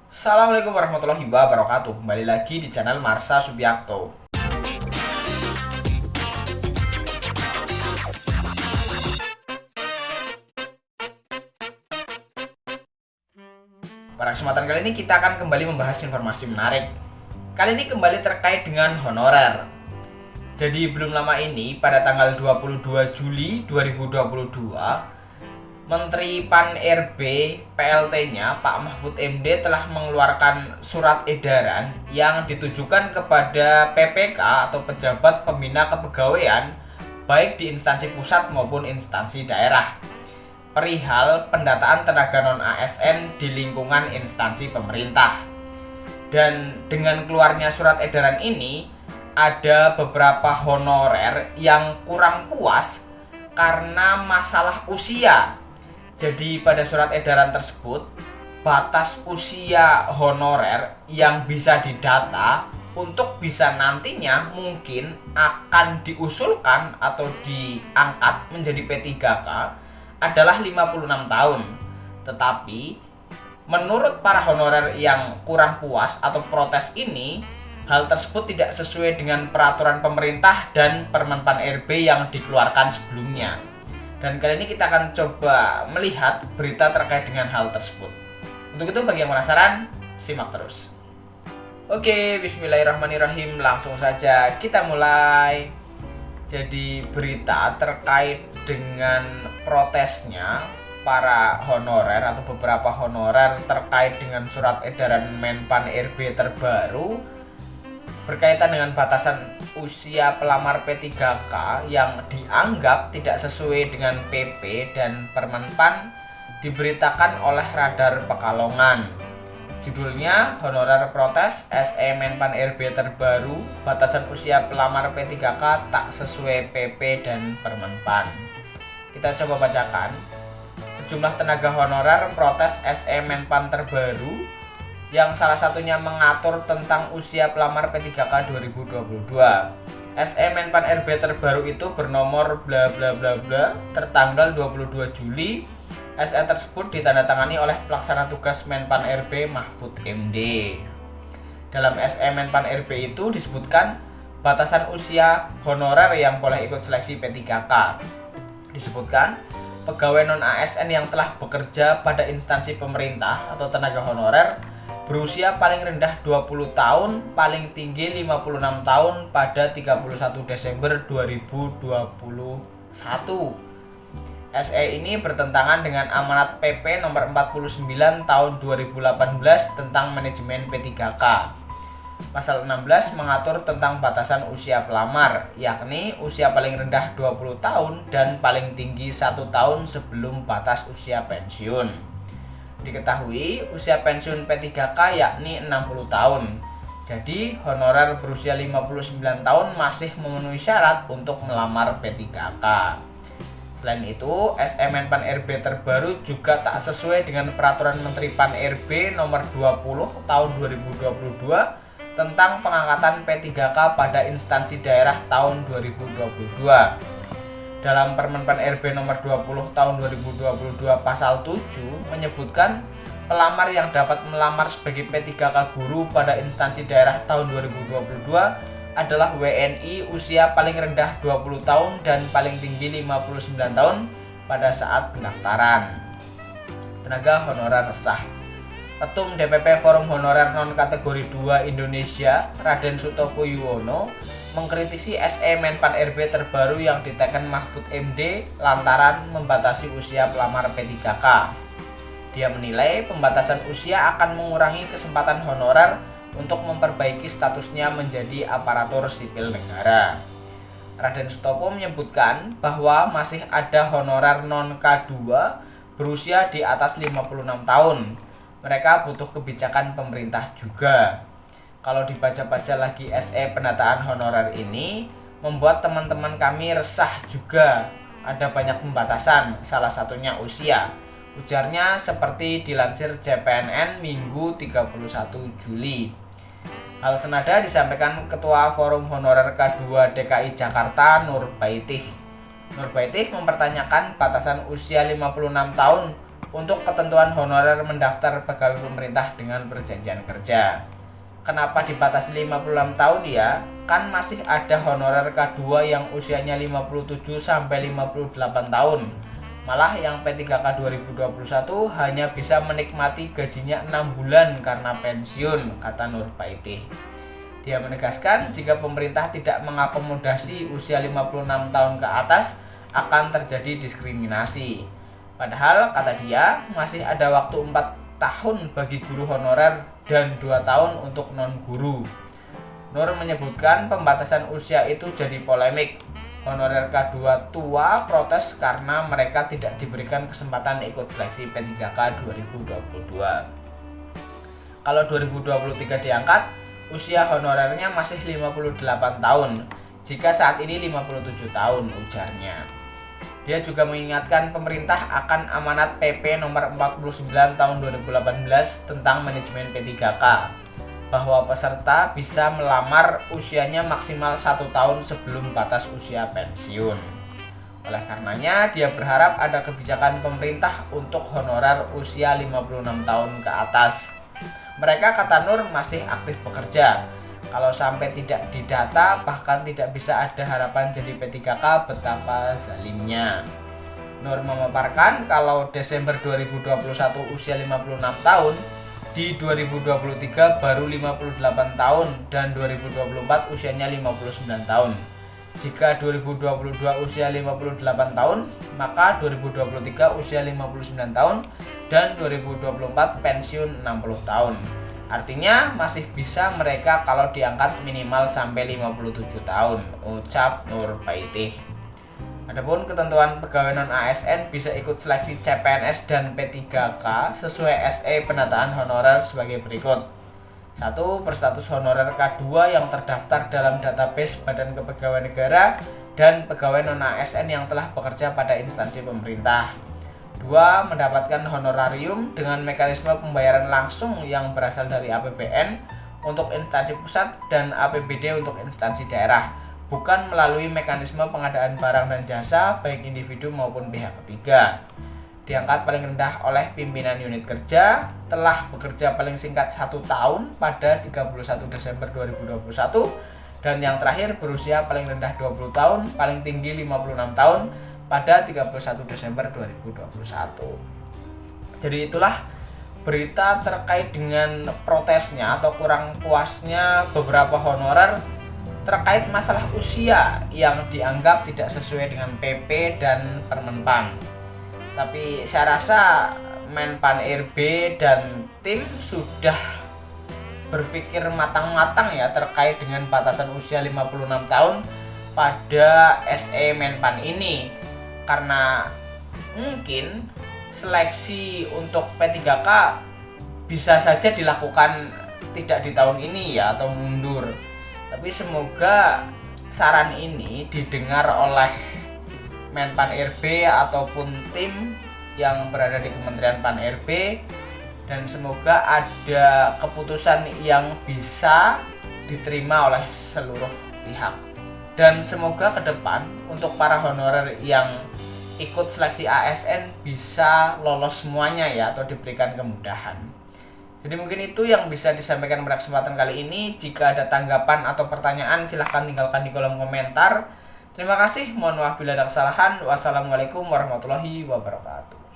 Assalamualaikum warahmatullahi wabarakatuh. Kembali lagi di channel Marsha Subiakto. Pada kesempatan kali ini kita akan kembali membahas informasi menarik. Kali ini kembali terkait dengan honorer. Jadi belum lama ini pada tanggal 22 Juli 2022, Menteri Pan-RB PLT-nya Pak Mahfud MD telah mengeluarkan surat edaran yang ditujukan kepada PPK atau pejabat pembina kepegawaian baik di instansi pusat maupun instansi daerah perihal pendataan tenaga non-ASN di lingkungan instansi pemerintah. Dan dengan keluarnya surat edaran ini, ada beberapa honorer yang kurang puas karena masalah usia. Jadi pada surat edaran tersebut, batas usia honorer yang bisa didata untuk bisa nantinya mungkin akan diusulkan atau diangkat menjadi P3K adalah 56 tahun. Tetapi menurut para honorer yang kurang puas atau protes ini, hal tersebut tidak sesuai dengan peraturan pemerintah dan Permen Pan-RB yang dikeluarkan sebelumnya. Dan kali ini kita akan coba melihat berita terkait dengan hal tersebut. Untuk itu bagi yang penasaran, simak terus. Oke, bismillahirrahmanirrahim. Langsung saja kita mulai. Jadi berita terkait dengan protesnya para honorer atau beberapa honorer terkait dengan surat edaran Menpan RB terbaru berkaitan dengan batasan usia pelamar P3K yang dianggap tidak sesuai dengan PP dan Permenpan diberitakan oleh Radar Pekalongan. Judulnya, honorer protes SE Menpan RB terbaru, batasan usia pelamar P3K tak sesuai PP dan Permenpan. Kita coba bacakan. Sejumlah tenaga honorer protes SE Menpan terbaru yang salah satunya mengatur tentang usia pelamar P3K 2022. SE Menpan RB terbaru itu bernomor bla bla bla bla tertanggal 22 Juli. SE tersebut ditandatangani oleh pelaksana tugas Menpan RB Mahfud MD. Dalam SE Menpan RB itu disebutkan batasan usia honorer yang boleh ikut seleksi P3K. Disebutkan pegawai non-ASN yang telah bekerja pada instansi pemerintah atau tenaga honorer berusia paling rendah 20 tahun, paling tinggi 56 tahun pada 31 Desember 2021. SE ini bertentangan dengan amanat PP nomor 49 tahun 2018 tentang manajemen P3K. Pasal 16 mengatur tentang batasan usia pelamar, yakni usia paling rendah 20 tahun dan paling tinggi 1 tahun sebelum batas usia pensiun. Diketahui usia pensiun P3K yakni 60 tahun. Jadi honorer berusia 59 tahun masih memenuhi syarat untuk melamar P3K. Selain itu, SE Menpan RB terbaru juga tak sesuai dengan peraturan Menteri Pan RB nomor 20 tahun 2022 tentang pengangkatan P3K pada instansi daerah tahun 2022. Dalam Permen Pan RB nomor 20 tahun 2022 pasal 7 menyebutkan pelamar yang dapat melamar sebagai P3K guru pada instansi daerah tahun 2022 adalah WNI usia paling rendah 20 tahun dan paling tinggi 59 tahun pada saat pendaftaran. Tenaga honorer resah. Ketum DPP Forum Honorer Non Kategori 2 Indonesia, Raden Sutopo Yuwono, mengkritisi SE Menpan RB terbaru yang diteken Mahfud MD lantaran membatasi usia pelamar P3K. Dia menilai pembatasan usia akan mengurangi kesempatan honorer untuk memperbaiki statusnya menjadi aparatur sipil negara. Raden Sutopo menyebutkan bahwa masih ada honorer non-K2 berusia di atas 56 tahun. Mereka butuh kebijakan pemerintah juga. Kalau dibaca-baca lagi SE pendataan honorer ini, membuat teman-teman kami resah juga. Ada banyak pembatasan, salah satunya usia. Ujarnya seperti dilansir JPNN Minggu 31 Juli. Hal senada disampaikan Ketua Forum Honorer K2 DKI Jakarta Nur Baitih. Nur Baitih mempertanyakan batasan usia 56 tahun untuk ketentuan honorer mendaftar pegawai pemerintah dengan perjanjian kerja. Kenapa dibatasi 56 tahun ya? Kan masih ada honorer K2 yang usianya 57 sampai 58 tahun. Malah yang P3K 2021 hanya bisa menikmati gajinya 6 bulan karena pensiun, kata Nur Baitih. Dia menegaskan jika pemerintah tidak mengakomodasi usia 56 tahun ke atas akan terjadi diskriminasi. Padahal kata dia masih ada waktu 4 tahun bagi guru honorer dan 2 tahun untuk non-guru. Nur menyebutkan pembatasan usia itu jadi polemik. Honorer K2 tua protes karena mereka tidak diberikan kesempatan ikut seleksi P3K 2022. Kalau 2023 diangkat, usia honorernya masih 58 tahun, jika saat ini 57 tahun, ujarnya. Dia juga mengingatkan pemerintah akan amanat PP nomor 49 tahun 2018 tentang manajemen P3K, bahwa peserta bisa melamar usianya maksimal 1 tahun sebelum batas usia pensiun. Oleh karenanya, dia berharap ada kebijakan pemerintah untuk honorer usia 56 tahun ke atas. Mereka, kata Nur, masih aktif bekerja. Kalau sampai tidak didata, bahkan tidak bisa ada harapan jadi P3K, betapa zalimnya. Nur memaparkan kalau Desember 2021 usia 56 tahun, di 2023 baru 58 tahun, dan 2024 usianya 59 tahun. Jika 2022 usia 58 tahun, maka 2023 usia 59 tahun, dan 2024 pensiun 60 tahun. Artinya masih bisa mereka kalau diangkat minimal sampai 57 tahun, ucap Nur Baitih. Adapun ketentuan pegawai non-ASN bisa ikut seleksi CPNS dan P3K sesuai SE penataan honorer sebagai berikut. 1. Berstatus honorer K2 yang terdaftar dalam database Badan Kepegawaian Negara dan pegawai non-ASN yang telah bekerja pada instansi pemerintah. 2. Mendapatkan honorarium dengan mekanisme pembayaran langsung yang berasal dari APBN untuk instansi pusat dan APBD untuk instansi daerah, bukan melalui mekanisme pengadaan barang dan jasa baik individu maupun pihak ketiga. Diangkat paling rendah oleh pimpinan unit kerja, telah bekerja paling singkat 1 tahun pada 31 Desember 2021, dan yang terakhir berusia paling rendah 20 tahun, paling tinggi 56 tahun pada 31 Desember 2021. Jadi itulah berita terkait dengan protesnya atau kurang puasnya beberapa honorer terkait masalah usia yang dianggap tidak sesuai dengan PP dan Permenpan. Tapi saya rasa Menpan RB dan tim sudah berpikir matang-matang ya terkait dengan batasan usia 56 tahun pada SE Menpan ini. Karena mungkin seleksi untuk P3K bisa saja dilakukan tidak di tahun ini ya, atau mundur. Tapi semoga saran ini didengar oleh Menpan RB ataupun tim yang berada di Kementerian Pan RB, dan semoga ada keputusan yang bisa diterima oleh seluruh pihak. Dan semoga ke depan untuk para honorer yang ikut seleksi ASN bisa lolos semuanya ya, atau diberikan kemudahan. Jadi mungkin itu yang bisa disampaikan pada kesempatan kali ini. Jika ada tanggapan atau pertanyaan, silahkan tinggalkan di kolom komentar. Terima kasih, mohon maaf bila ada kesalahan. Wassalamualaikum warahmatullahi wabarakatuh.